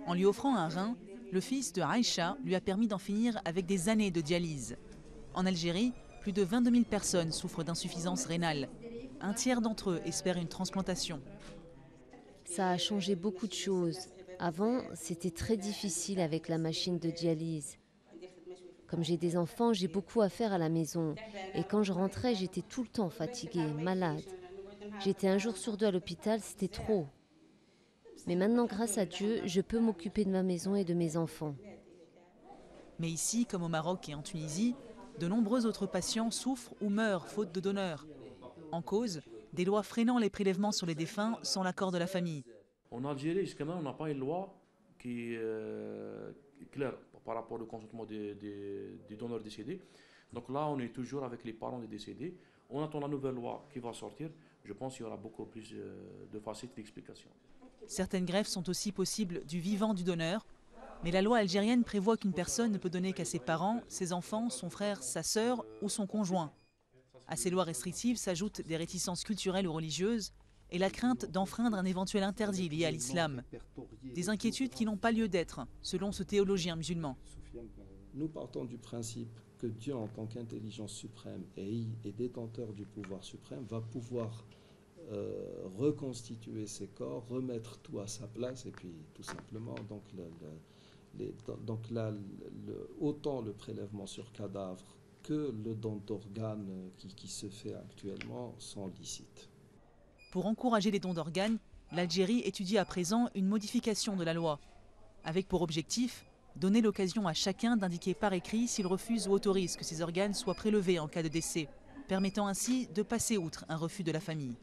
En lui offrant un rein, le fils de Aïcha lui a permis d'en finir avec des années de dialyse. En Algérie, plus de 22 000 personnes souffrent d'insuffisance rénale. Un tiers d'entre eux espèrent une transplantation. Ça a changé beaucoup de choses. Avant, c'était très difficile avec la machine de dialyse. Comme j'ai des enfants, j'ai beaucoup à faire à la maison. Et quand je rentrais, j'étais tout le temps fatiguée, malade. J'étais un jour sur deux à l'hôpital, c'était trop. Mais maintenant, grâce à Dieu, je peux m'occuper de ma maison et de mes enfants. Mais ici, comme au Maroc et en Tunisie, de nombreux autres patients souffrent ou meurent faute de donneurs. En cause, des lois freinant les prélèvements sur les défunts sans l'accord de la famille. En Algérie, jusqu'à maintenant, on n'a pas une loi qui est claire par rapport au consentement des donneurs décédés. Donc là, on est toujours avec les parents des décédés. On attend la nouvelle loi qui va sortir. Je pense qu'il y aura beaucoup plus de facilité d'explication. Certaines greffes sont aussi possibles du vivant du donneur. Mais la loi algérienne prévoit qu'une personne ne peut donner qu'à ses parents, ses enfants, son frère, sa sœur ou son conjoint. À ces lois restrictives s'ajoutent des réticences culturelles ou religieuses et la crainte d'enfreindre un éventuel interdit lié à l'islam. Des inquiétudes qui n'ont pas lieu d'être, selon ce théologien musulman. Nous partons du principe que Dieu, en tant qu'intelligence suprême et détenteur du pouvoir suprême, va pouvoir reconstituer ses corps, remettre tout à sa place, et puis tout simplement, autant le prélèvement sur cadavre que le don d'organes qui se fait actuellement sont licites. Pour encourager les dons d'organes, l'Algérie étudie à présent une modification de la loi, avec pour objectif donner l'occasion à chacun d'indiquer par écrit s'il refuse ou autorise que ses organes soient prélevés en cas de décès, permettant ainsi de passer outre un refus de la famille.